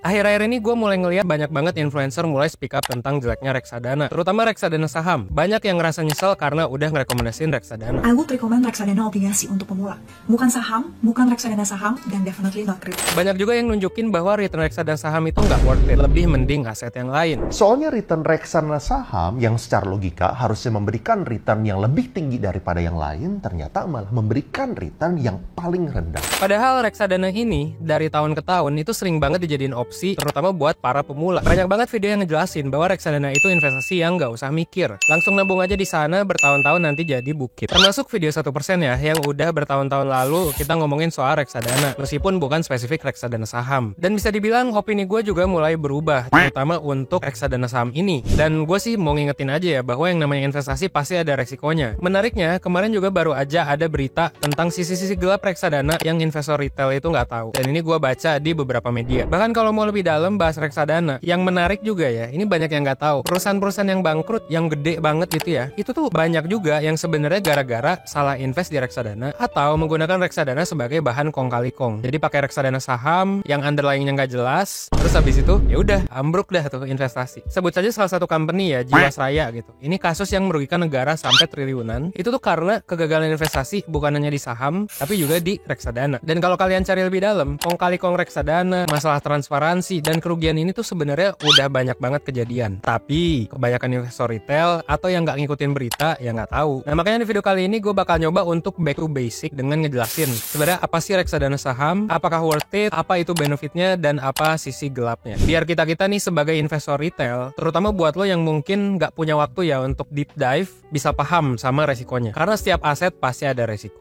Akhir-akhir ini gue mulai ngeliat banyak banget influencer mulai speak up tentang jeleknya reksadana, terutama reksadana saham. Banyak yang ngerasa nyesel karena udah ngerekomendasiin reksadana. I would recommend reksadana obligasi untuk pemula. Bukan saham, bukan reksadana saham, dan definitely not crypto. Banyak juga yang nunjukin bahwa return reksadana saham itu nggak worth it, lebih mending aset yang lain. Soalnya return reksadana saham yang secara logika harusnya memberikan return yang lebih tinggi daripada yang lain, ternyata malah memberikan return yang paling rendah. Padahal reksadana ini dari tahun ke tahun itu sering banget dijadiin opsi, terutama buat para pemula. Banyak banget video yang ngejelasin bahwa reksadana itu investasi yang nggak usah mikir, langsung nabung aja di sana bertahun-tahun nanti jadi bukit. Termasuk video 1% ya, yang udah bertahun-tahun lalu kita ngomongin soal reksadana, meskipun bukan spesifik reksadana saham. Dan bisa dibilang opini gue juga mulai berubah, terutama untuk reksadana saham ini. Dan gue sih mau ngingetin aja ya, bahwa yang namanya investasi pasti ada resikonya. Menariknya, kemarin juga baru aja ada berita tentang sisi-sisi gelap reksadana yang investor retail itu nggak tahu. Dan ini gue baca di beberapa media. Bahkan kalau mau lebih dalam bahas reksadana, yang menarik juga ya, ini banyak yang nggak tahu. Perusahaan-perusahaan yang bangkrut, yang gede banget gitu ya, itu tuh banyak juga yang sebenarnya gara-gara salah invest di reksadana atau menggunakan reksadana sebagai bahan kong kali kong. Jadi pakai reksadana saham yang underlyingnya nggak jelas, terus habis itu ya udah ambruk dah tuh investasi. Sebut saja salah satu company ya, Jiwasraya gitu. Ini kasus yang merugikan negara sampai triliunan. Itu tuh karena kegagalan investasi bukan hanya di saham, tapi juga di reksadana. Dan kalau kalian cari lebih dalam, kong kali kong reksadana, masalah transparansi dan kerugian ini tuh sebenarnya udah banyak banget kejadian. Tapi kebanyakan investor retail atau yang nggak ngikutin berita ya nggak tahu. Nah makanya di video kali ini gue bakal nyoba untuk back to basic dengan ngejelasin sebenarnya apa sih reksadana saham, apakah worth it, apa itu benefitnya, dan apa sisi gelapnya. Biar kita nih sebagai investor retail, terutama buat lo yang mungkin nggak punya waktu ya untuk deep dive, bisa paham sama resikonya. Karena setiap aset pasti ada resiko.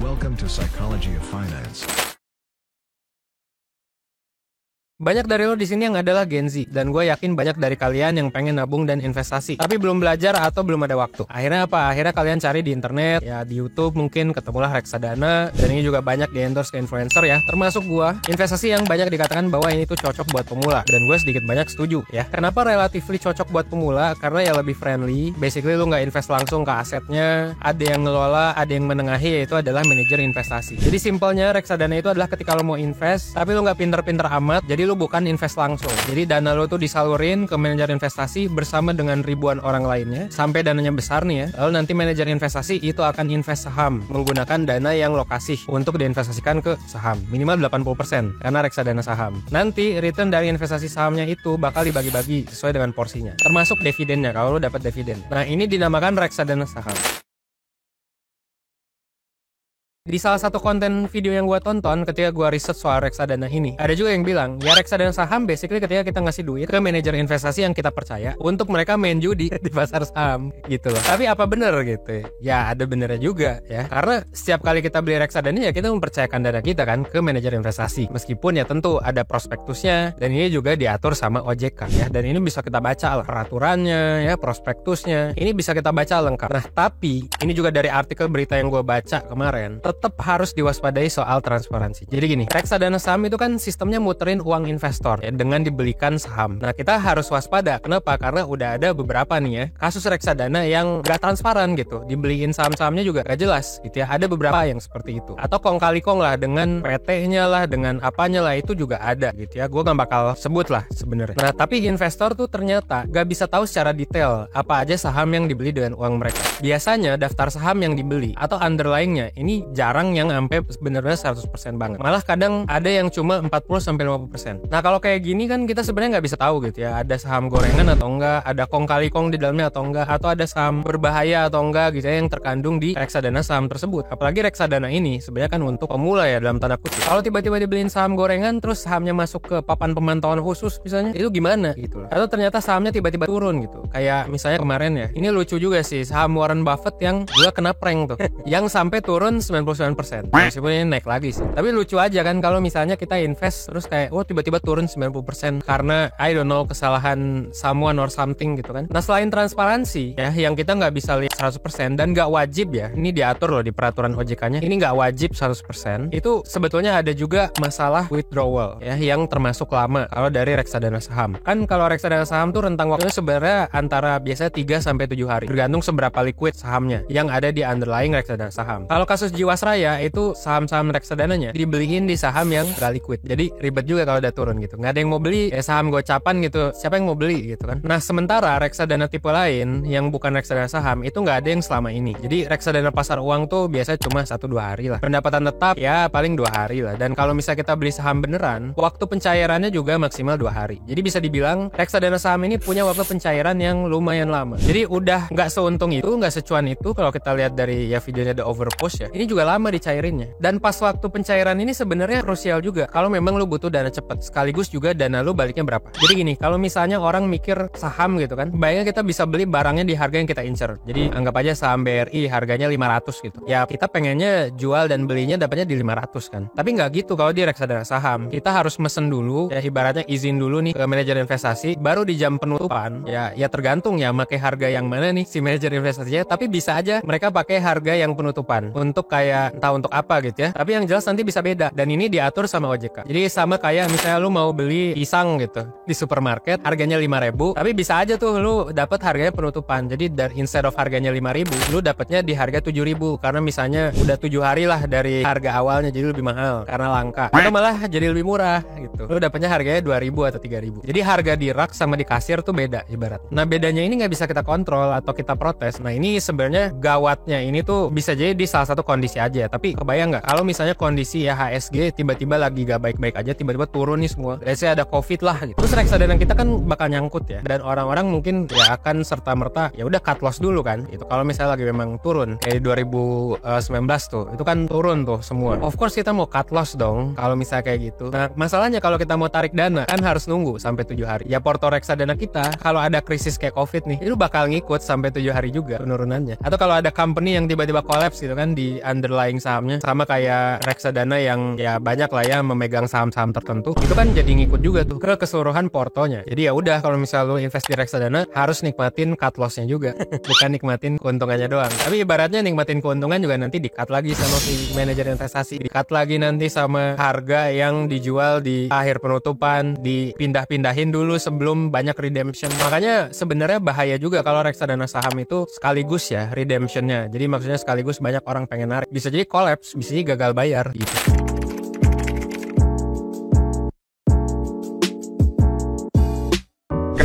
Welcome to Psychology of Finance. Banyak dari lo di sini yang adalah Gen Z, dan gue yakin banyak dari kalian yang pengen nabung dan investasi, tapi belum belajar atau belum ada waktu. Akhirnya apa? Akhirnya kalian cari di internet, ya di YouTube mungkin ketemulah reksadana, dan ini juga banyak di endorse ke influencer ya, termasuk gue. Investasi yang banyak dikatakan bahwa ini tuh cocok buat pemula, dan gue sedikit banyak setuju ya. Kenapa relatively cocok buat pemula? Karena ya lebih friendly. Basically lo nggak invest langsung ke asetnya, ada yang ngelola, ada yang menengahi, yaitu adalah manajer investasi. Jadi simpelnya reksadana itu adalah ketika lo mau invest, tapi lo nggak pinter-pinter amat, jadi lo bukan invest langsung. Jadi dana lo tuh disalurin ke manajer investasi bersama dengan ribuan orang lainnya sampai dananya besar nih ya. Lalu nanti manajer investasi itu akan invest saham menggunakan dana yang lo kasih untuk diinvestasikan ke saham minimal 80% karena reksadana saham. Nanti return dari investasi sahamnya itu bakal dibagi-bagi sesuai dengan porsinya, termasuk dividennya kalau lo dapat dividen. Nah ini dinamakan reksadana saham. Di salah satu konten video yang gue tonton ketika gue riset soal reksadana ini, ada juga yang bilang, ya reksadana saham basically ketika kita ngasih duit ke manajer investasi yang kita percaya untuk mereka main judi di pasar saham gitu loh. Tapi apa bener gitu? Ya ada benernya juga ya. Karena setiap kali kita beli reksadana ya kita mempercayakan dana kita kan ke manajer investasi. Meskipun ya tentu ada prospektusnya, dan ini juga diatur sama OJK ya. Dan ini bisa kita baca lah peraturannya ya, prospektusnya. Ini bisa kita baca lengkap. Nah tapi ini juga dari artikel berita yang gue baca kemarin, tetap harus diwaspadai soal transparansi. Jadi gini, reksadana saham itu kan sistemnya muterin uang investor ya, dengan dibelikan saham. Nah kita harus waspada. Kenapa? Karena udah ada beberapa nih ya kasus reksadana yang gak transparan gitu, dibeliin saham-sahamnya juga gak jelas gitu ya. Ada beberapa yang seperti itu. Atau kong kali kong lah, dengan PT-nya lah, dengan apanya lah, itu juga ada gitu ya. Gue gak bakal sebut lah sebenarnya. Nah tapi investor tuh ternyata gak bisa tahu secara detail apa aja saham yang dibeli dengan uang mereka. Biasanya daftar saham yang dibeli atau underlyingnya ini jarang yang sampai bener-bener 100% banget. Malah kadang ada yang cuma 40-50%. Nah kalau kayak gini kan kita sebenarnya nggak bisa tahu gitu ya, ada saham gorengan atau enggak, ada kong kali kong di dalamnya atau enggak, atau ada saham berbahaya atau enggak gitu ya yang terkandung di reksadana saham tersebut. Apalagi reksadana ini sebenarnya kan untuk pemula ya dalam tanda kutip. Kalau tiba-tiba dibeliin saham gorengan terus sahamnya masuk ke papan pemantauan khusus misalnya, itu gimana gitu loh. Atau ternyata sahamnya tiba-tiba turun gitu. Kayak misalnya kemarin ya, ini lucu juga sih, saham Warren Buffett yang juga kena prank tuh yang sampai turun 99% 99%. Meskipun ini naik lagi sih. Tapi lucu aja kan kalau misalnya kita invest terus kayak tiba-tiba turun 90% karena I don't know kesalahan someone or something gitu kan. Nah, selain transparansi ya yang kita nggak bisa lihat 100% dan nggak wajib ya. Ini diatur loh di peraturan OJK-nya. Ini nggak wajib 100%. Itu sebetulnya ada juga masalah withdrawal ya yang termasuk lama kalau dari reksadana saham. Kan kalau reksadana saham tuh rentang waktunya sebenarnya antara biasanya 3 sampai 7 hari. Tergantung seberapa liquid sahamnya yang ada di underlying reksadana saham. Kalau kasus Jiwasraya itu saham-saham reksadananya dibeliin di saham yang gak liquid. Jadi ribet juga kalau udah turun gitu. Nggak ada yang mau beli saham gocapan gitu. Siapa yang mau beli gitu kan. Nah sementara reksadana tipe lain yang bukan reksadana saham itu nggak ada yang selama ini. Jadi reksadana pasar uang tuh biasanya cuma 1-2 hari lah. Pendapatan tetap ya paling 2 hari lah. Dan kalau misalnya kita beli saham beneran, waktu pencairannya juga maksimal 2 hari. Jadi bisa dibilang reksadana saham ini punya waktu pencairan yang lumayan lama. Jadi udah nggak seuntung itu, nggak secuan itu kalau kita lihat dari ya videonya The Overpost ya. Ini juga lama dicairinnya. Dan pas waktu pencairan ini sebenarnya krusial juga. Kalau memang lu butuh dana cepat, sekaligus juga dana lu baliknya berapa. Jadi gini, kalau misalnya orang mikir saham gitu kan, bayangnya kita bisa beli barangnya di harga yang kita incer. Jadi anggap aja saham BRI harganya 500 gitu. Ya kita pengennya jual dan belinya dapatnya di 500 kan. Tapi nggak gitu kalau di reksadana saham. Kita harus mesen dulu, ya ibaratnya izin dulu nih ke manajer investasi, baru di jam penutupan, ya tergantung ya pakai harga yang mana nih si manajer investasinya. Tapi bisa aja mereka pakai harga yang penutupan untuk kayak entah untuk apa gitu ya. Tapi yang jelas nanti bisa beda dan ini diatur sama OJK. Jadi sama kayak misalnya lu mau beli pisang gitu di supermarket harganya 5.000, tapi bisa aja tuh lu dapat harganya penutupan. Jadi instead of harganya 5.000, lu dapatnya di harga 7.000 karena misalnya udah 7 hari lah dari harga awalnya jadi lebih mahal karena langka. Atau malah jadi lebih murah gitu. Lu dapatnya harganya 2.000 atau 3.000. Jadi harga di rak sama di kasir tuh beda ibarat. Nah, bedanya ini nggak bisa kita kontrol atau kita protes. Nah, ini sebenarnya gawatnya ini tuh bisa jadi di salah satu kondisi aja. Tapi kebayang nggak kalau misalnya kondisi ya HSG tiba-tiba lagi gak baik-baik aja, tiba-tiba turun nih semua. Biasanya ada COVID lah gitu. Terus reksadana kita kan bakal nyangkut ya. Dan orang-orang mungkin ya akan serta-merta ya udah cut loss dulu kan. Itu kalau misalnya lagi memang turun kayak 2019 tuh. Itu kan turun tuh semua. Of course kita mau cut loss dong kalau misalnya kayak gitu. Nah, masalahnya kalau kita mau tarik dana kan harus nunggu sampai 7 hari. Ya porto reksadana kita kalau ada krisis kayak COVID nih, itu bakal ngikut sampai 7 hari juga penurunannya. Atau kalau ada company yang tiba-tiba collapse gitu kan di underlying sahamnya, sama kayak reksadana yang ya banyak lah ya memegang saham-saham tertentu, itu kan jadi ngikut juga tuh ke keseluruhan portonya. Jadi ya udah kalau misalnya lu invest di reksadana harus nikmatin cut loss-nya juga. Bukan nikmatin keuntungannya doang. Tapi ibaratnya nikmatin keuntungan juga nanti di-cut lagi sama si manajer investasi, di-cut lagi nanti sama harga yang dijual di akhir penutupan, dipindah-pindahin dulu sebelum banyak redemption. Makanya sebenarnya bahaya juga kalau reksadana saham itu sekaligus ya redemptionnya. Jadi maksudnya sekaligus banyak orang pengen narik. Bisa jadi collapse, bisa jadi gagal bayar gitu.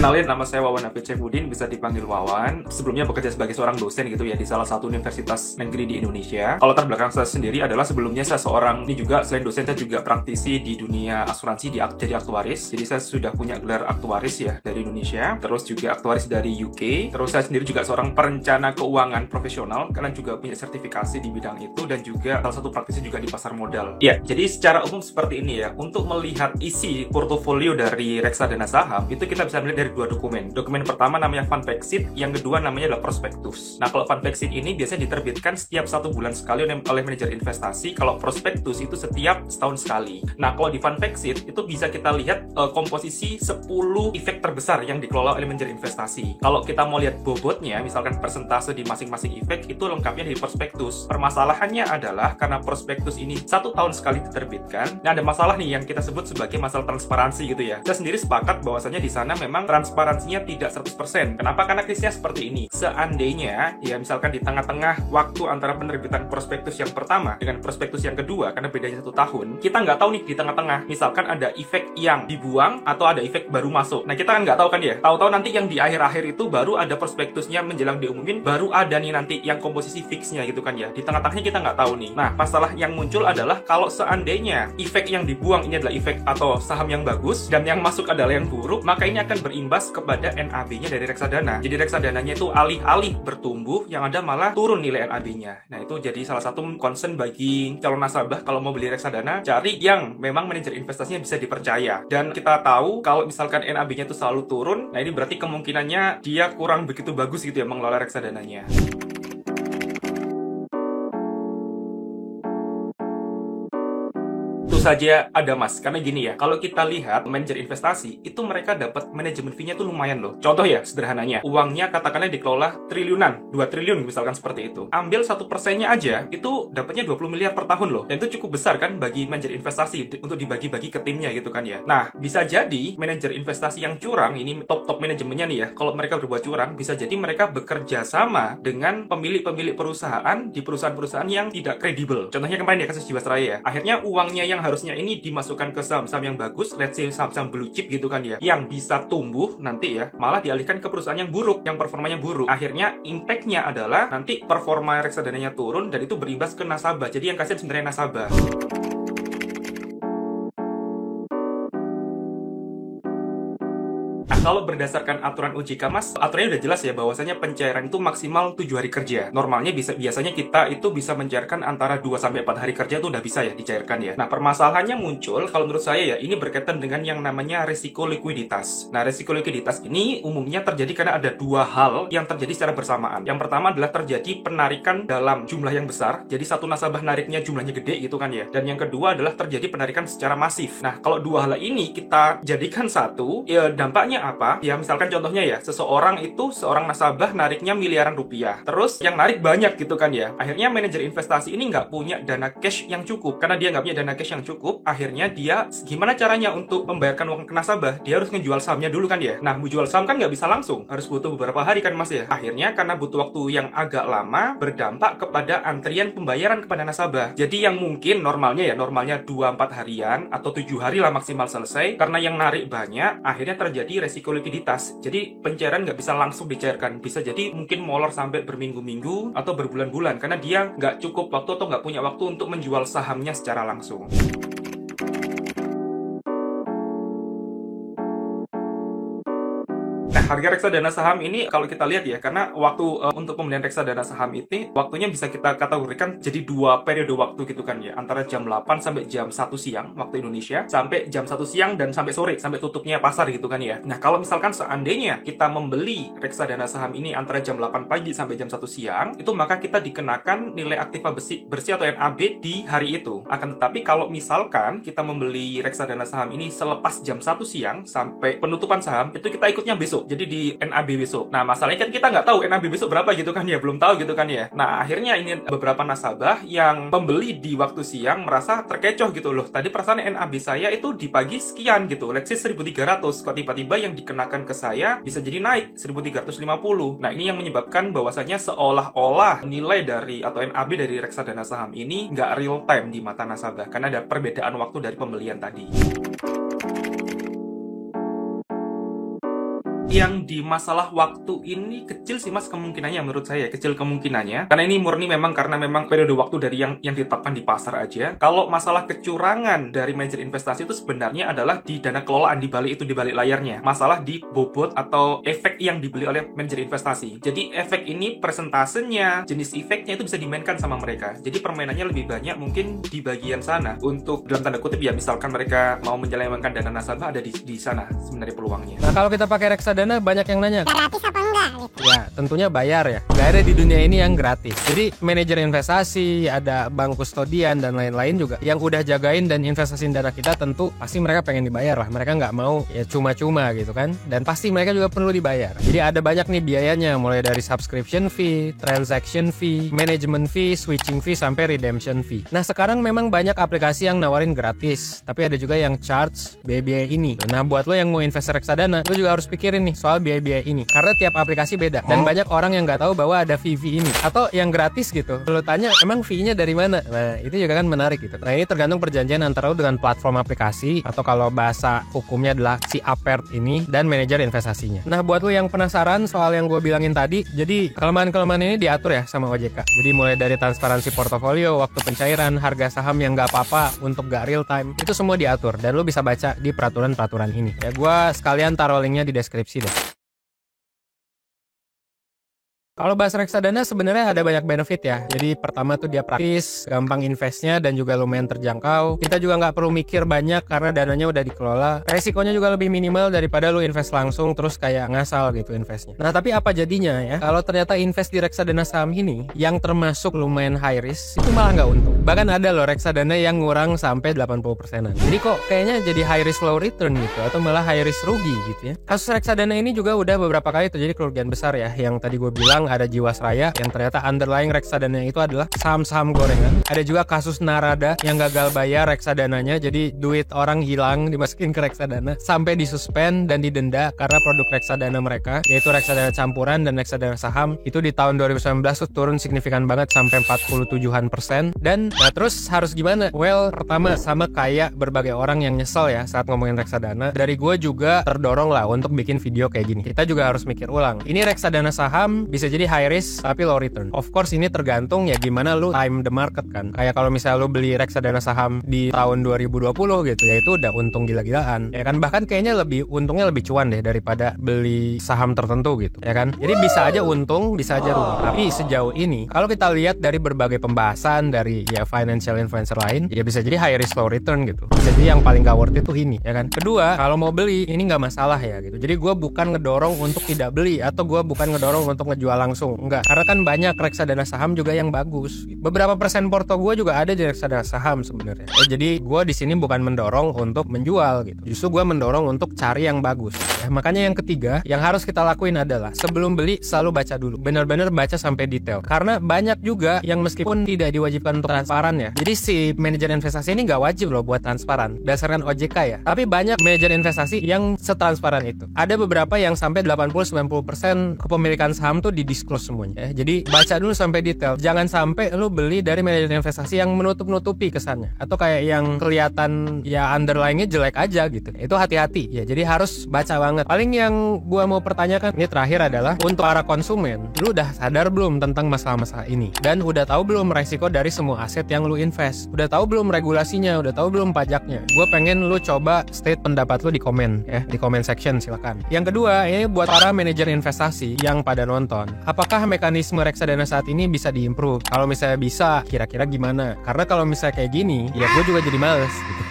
Kenalin, nama saya Wawan Afid Saifuddin, bisa dipanggil Wawan. Sebelumnya bekerja sebagai seorang dosen gitu ya di salah satu universitas negeri di Indonesia. Kalau latar belakang saya sendiri adalah sebelumnya saya seorang, ini juga selain dosen saya juga praktisi di dunia asuransi jadi aktuaris. Jadi saya sudah punya gelar aktuaris ya dari Indonesia, terus juga aktuaris dari UK. Terus saya sendiri juga seorang perencana keuangan profesional, karena juga punya sertifikasi di bidang itu dan juga salah satu praktisi juga di pasar modal. Ya, jadi secara umum seperti ini ya. Untuk melihat isi portofolio dari reksadana saham itu kita bisa melihat dari 2 dokumen. Dokumen pertama namanya fund fact sheet, yang kedua namanya adalah prospektus. Nah, kalau fund fact sheet ini biasanya diterbitkan setiap 1 bulan sekali oleh manajer investasi. Kalau prospektus itu setiap setahun sekali. Nah, kalau di fund fact sheet itu bisa kita lihat komposisi 10 efek terbesar yang dikelola oleh manajer investasi. Kalau kita mau lihat bobotnya, misalkan persentase di masing-masing efek, itu lengkapnya di prospektus. Permasalahannya adalah karena prospektus ini 1 tahun sekali diterbitkan. Nah, ada masalah nih yang kita sebut sebagai masalah transparansi gitu ya. Saya sendiri sepakat bahwasanya di sana memang transparansinya tidak 100%. Kenapa? Karena krisisnya seperti ini. Seandainya, ya misalkan di tengah-tengah waktu antara penerbitan prospektus yang pertama dengan prospektus yang kedua, karena bedanya 1 tahun, kita nggak tahu nih di tengah-tengah. Misalkan ada efek yang dibuang atau ada efek baru masuk. Nah, kita kan nggak tahu kan ya. Tahu-tahu nanti yang di akhir-akhir itu baru ada prospektusnya menjelang diumumin, baru ada nih nanti yang komposisi fixnya gitu kan ya. Di tengah-tengahnya kita nggak tahu nih. Nah, masalah yang muncul adalah kalau seandainya efek yang dibuang ini adalah efek atau saham yang bagus dan yang masuk adalah yang buruk, maka ini akan berimbas kepada NAB-nya dari reksadana. Jadi reksadananya itu alih-alih bertumbuh, yang ada malah turun nilai NAB-nya. Nah, itu jadi salah satu concern bagi calon nasabah kalau mau beli reksadana, cari yang memang manajer investasinya bisa dipercaya. Dan kita tahu kalau misalkan NAB-nya itu selalu turun, nah ini berarti kemungkinannya dia kurang begitu bagus gitu ya mengelola reksadananya. Tentu saja ada mas, karena gini ya, kalau kita lihat manajer investasi, itu mereka dapat manajemen fee-nya tuh lumayan loh. Contoh ya, sederhananya, uangnya katakanlah dikelola triliunan, 2 triliun misalkan seperti itu. Ambil 1%-nya aja, itu dapatnya 20 miliar per tahun loh. Dan itu cukup besar kan bagi manajer investasi untuk dibagi-bagi ke timnya gitu kan ya. Nah, bisa jadi manajer investasi yang curang, ini top-top manajemennya nih ya, kalau mereka berbuat curang, bisa jadi mereka bekerja sama dengan pemilik-pemilik perusahaan di perusahaan-perusahaan yang tidak kredibel. Contohnya kemarin ya, kasus Jiwasraya ya. Akhirnya uangnya yang harusnya ini dimasukkan ke saham-saham yang bagus, let's say saham-saham blue chip gitu kan ya, yang bisa tumbuh nanti ya, malah dialihkan ke perusahaan yang buruk, yang performanya buruk. Akhirnya impact-nya adalah nanti performa reksadananya turun dan itu berimbas ke nasabah. Jadi yang kasihan sebenarnya nasabah. Kalau berdasarkan aturan OJK mas, aturannya udah jelas ya bahwasanya pencairan itu maksimal 7 hari kerja. Normalnya biasanya kita itu bisa mencairkan antara 2-4 hari kerja itu udah bisa ya dicairkan ya. Nah, permasalahannya muncul kalau menurut saya ya, ini berkaitan dengan yang namanya resiko likuiditas. Nah, resiko likuiditas ini umumnya terjadi karena ada dua hal yang terjadi secara bersamaan. Yang pertama adalah terjadi penarikan dalam jumlah yang besar. Jadi satu nasabah nariknya jumlahnya gede gitu kan ya. Dan yang kedua adalah terjadi penarikan secara masif. Nah, kalau dua hal ini kita jadikan satu, ya dampaknya apa? Ya misalkan contohnya ya, seorang nasabah nariknya miliaran rupiah, terus yang narik banyak gitu kan ya. Akhirnya manajer investasi ini nggak punya dana cash yang cukup. Karena dia nggak punya dana cash yang cukup, akhirnya dia gimana caranya untuk membayarkan uang ke nasabah? Dia harus ngejual sahamnya dulu kan ya. Nah, menjual saham kan nggak bisa langsung, harus butuh beberapa hari kan mas ya. Akhirnya karena butuh waktu yang agak lama, berdampak kepada antrian pembayaran kepada nasabah. Jadi yang mungkin normalnya 2-4 harian atau 7 hari lah maksimal selesai, karena yang narik banyak, akhirnya terjadi resiko likuiditas. Jadi pencairan nggak bisa langsung dicairkan, bisa jadi mungkin molor sampai berminggu-minggu atau berbulan-bulan karena dia nggak cukup waktu atau nggak punya waktu untuk menjual sahamnya secara langsung. Nah, harga reksadana saham ini kalau kita lihat ya, karena waktu untuk pembelian reksadana saham itu waktunya bisa kita kategorikan jadi dua periode waktu gitu kan ya, antara jam 8 sampai jam 1 siang waktu Indonesia, sampai jam 1 siang dan sampai sore, sampai tutupnya pasar gitu kan ya. Nah, kalau misalkan seandainya kita membeli reksadana saham ini antara jam 8 pagi sampai jam 1 siang, itu maka kita dikenakan nilai aktiva bersih atau NAB di hari itu. Akan tetapi kalau misalkan kita membeli reksadana saham ini selepas jam 1 siang sampai penutupan saham, itu kita ikutnya besok. Jadi di NAB besok. Nah, masalahnya kan kita nggak tahu NAB besok berapa gitu kan ya, belum tahu gitu kan ya. Nah, akhirnya ini beberapa nasabah yang membeli di waktu siang merasa terkecoh gitu loh. Tadi perasaan NAB saya itu di pagi sekian gitu, let's say 1.300, kok tiba-tiba yang dikenakan ke saya bisa jadi naik 1.350. Nah, ini yang menyebabkan bahwasanya seolah-olah nilai dari atau NAB dari reksadana saham ini nggak real time di mata nasabah karena ada perbedaan waktu dari pembelian tadi. Yang di masalah waktu ini kecil sih mas kemungkinannya, menurut saya kecil kemungkinannya, karena ini murni memang karena memang periode waktu dari yang ditetapkan di pasar aja. Kalau masalah kecurangan dari manajer investasi itu sebenarnya adalah di dana kelolaan, di balik layarnya, masalah di bobot atau efek yang dibeli oleh manajer investasi. Jadi efek ini persentasenya, jenis efeknya itu bisa dimainkan sama mereka. Jadi permainannya lebih banyak mungkin di bagian sana untuk dalam tanda kutip ya, misalkan mereka mau menyelewengkan dana nasabah, ada di sana sebenarnya peluangnya. Nah, kalau kita pakai reksadana banyak yang nanya, gratis apa enggak gitu. ya tentunya bayar ya, nggak ada di dunia ini yang gratis. Jadi manajer investasi, ada bank kustodian dan lain-lain juga yang udah jagain dan investasiin dana kita, tentu pasti mereka pengen dibayar lah. Mereka nggak mau ya cuma-cuma gitu kan, dan pasti mereka juga perlu dibayar. Jadi ada banyak nih biayanya, mulai dari subscription fee, transaction fee, management fee, switching fee, sampai redemption fee. Nah, sekarang memang banyak aplikasi yang nawarin gratis, tapi ada juga yang charge biaya-biaya ini. Nah, buat lo yang mau investasi reksadana, lo juga harus pikirin nih soal biaya-biaya ini, karena tiap aplikasi beda dan banyak orang yang nggak tahu bahwa ada fee ini atau yang gratis gitu. Lo tanya emang fee-nya dari mana? Nah, itu juga kan menarik gitu. Nah, ini tergantung perjanjian antara lo dengan platform aplikasi atau kalau bahasa hukumnya adalah si apert ini dan manajer investasinya. Nah, buat lo yang penasaran soal yang gue bilangin tadi, jadi kelemahan-kelemahan ini diatur ya sama OJK. Jadi mulai dari transparansi portofolio, waktu pencairan, harga saham yang nggak apa-apa untuk nggak real time, itu semua diatur dan lo bisa baca di peraturan-peraturan ini. Ya, gue sekalian taruh linknya di deskripsi deh. Kalau bahas reksadana sebenarnya ada banyak benefit ya. Jadi pertama tuh dia praktis, gampang investnya dan juga lumayan terjangkau. Kita juga nggak perlu mikir banyak karena dananya udah dikelola. Resikonya juga lebih minimal daripada lu invest langsung terus kayak ngasal gitu investnya. Nah tapi apa jadinya ya? Kalau ternyata invest di reksadana saham ini yang termasuk lumayan high risk, itu malah nggak untung. Bahkan ada loh reksadana yang ngurang sampai 80%-an. Jadi kok kayaknya jadi high risk low return gitu, atau malah high risk rugi gitu ya. Kasus reksadana ini juga udah beberapa kali terjadi kerugian besar ya. Yang tadi gue bilang ada Jiwasraya yang ternyata underlying reksadana itu adalah saham-saham gorengan. Ada juga kasus Narada yang gagal bayar reksadananya, jadi duit orang hilang dimasukin ke reksadana sampai disuspend dan didenda karena produk reksadana mereka, yaitu reksadana campuran dan reksadana saham, itu di tahun 2019 tuh turun signifikan banget sampai 47%. Dan nah terus harus gimana? Well, pertama sama kayak berbagai orang yang nyesel ya saat ngomongin reksadana, dari gue juga terdorong lah untuk bikin video kayak gini. Kita juga harus mikir ulang. Ini reksadana saham bisa jadi high risk tapi low return. Of course ini tergantung ya gimana lu time the market kan. Kayak kalau misalnya lu beli reksadana saham di tahun 2020 gitu ya, itu udah untung gila-gilaan ya kan. Bahkan kayaknya untungnya lebih cuan deh daripada beli saham tertentu gitu ya kan. Jadi bisa aja untung, bisa aja rugi. Tapi sejauh ini kalau kita lihat dari berbagai pembahasan dari ya financial influencer lain, ya bisa jadi high risk low return gitu. Jadi yang paling gak worth itu ini ya kan. Kedua, kalau mau beli ini nggak masalah ya gitu. Jadi gue bukan ngedorong untuk tidak beli atau gue bukan ngedorong untuk ngejual langsung, enggak. Karena kan banyak reksadana saham juga yang bagus. Beberapa persen porto gue juga ada di reksadana saham sebenarnya. Jadi gue di sini bukan mendorong untuk menjual gitu. Justru gue mendorong untuk cari yang bagus. Ya, makanya yang ketiga yang harus kita lakuin adalah sebelum beli selalu baca dulu. Benar-benar baca sampai detail. Karena banyak juga yang meskipun tidak diwajibkan untuk transparan ya. Jadi si manajer investasi ini nggak wajib loh buat transparan berdasarkan OJK ya. Tapi banyak manajer investasi yang setransparan itu. Ada beberapa yang sampai 80-90% kepemilikan saham tuh di-disclose semuanya ya. Jadi baca dulu sampai detail. Jangan sampai lu beli dari manajer investasi yang menutup-nutupi kesannya atau kayak yang kelihatan ya underlying-nya jelek aja gitu. Itu hati-hati ya. Jadi harus baca banget. Paling yang gua mau pertanyakan ini terakhir adalah untuk para konsumen, lu udah sadar belum tentang masalah-masalah ini? Dan udah tahu belum resiko dari semua aset yang lu invest? Udah tahu belum regulasinya? Udah tahu belum pajaknya? Gue pengen lu coba state pendapat lu di komen ya, di comment section silakan. Yang kedua, ini buat para manajer investasi yang pada nonton. Apakah mekanisme reksadana saat ini bisa diimprove? Kalau misalnya bisa, kira-kira gimana? Karena kalau misalnya kayak gini, ya gue juga jadi males gitu.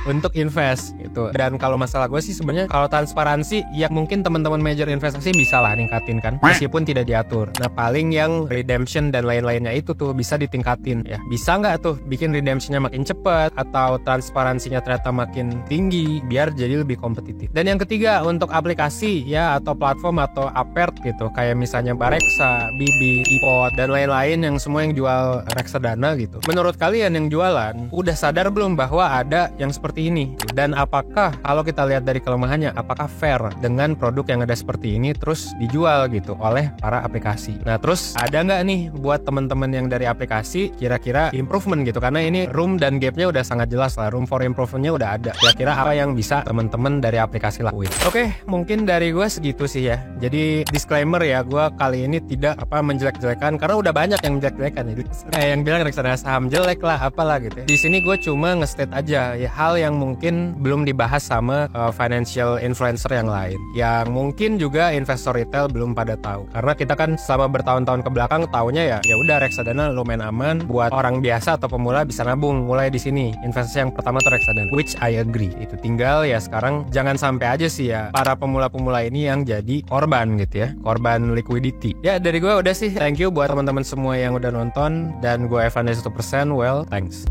Untuk invest gitu. Dan kalau masalah gue sih sebenarnya kalau transparansi ya mungkin teman-teman manajer investasi bisa lah ningkatin kan, meskipun tidak diatur. Nah paling yang redemption dan lain-lainnya itu tuh bisa ditingkatin ya. Bisa nggak tuh bikin redemptionnya makin cepat atau transparansinya ternyata makin tinggi biar jadi lebih kompetitif. Dan yang ketiga untuk aplikasi ya atau platform atau apert gitu kayak misalnya Bareksa, Bibi, iPod dan lain-lain yang semua yang jual reksadana gitu. Menurut kalian yang jualan udah sadar belum bahwa ada yang seperti ini? Dan apakah kalau kita lihat dari kelemahannya, apakah fair dengan produk yang ada seperti ini terus dijual gitu oleh para aplikasi? Nah terus ada nggak nih buat teman-teman yang dari aplikasi kira-kira improvement gitu, karena ini room dan gapnya udah sangat jelas lah, room for improvementnya udah ada. Kira-kira apa yang bisa teman-teman dari aplikasi lakuin? Oke, mungkin dari gue segitu sih ya. Jadi disclaimer ya, gue kali ini tidak menjelek-jelekan karena udah banyak yang menjelek-jelekan ya. Yang bilang reksadana saham jelek lah apalah gitu ya. Di sini gue cuma nge-state aja ya hal yang mungkin belum dibahas sama financial influencer yang lain, yang mungkin juga investor retail belum pada tahu. Karena kita kan selama bertahun-tahun ke belakang taunya ya udah reksadana lumayan aman buat orang biasa atau pemula bisa nabung mulai di sini. Investasi yang pertama tuh reksadana, which I agree. Itu tinggal ya sekarang jangan sampai aja sih ya para pemula-pemula ini yang jadi korban gitu ya, korban liquidity. Ya dari gue udah sih, thank you buat teman-teman semua yang udah nonton, dan gue Evan 1%. Well, thanks.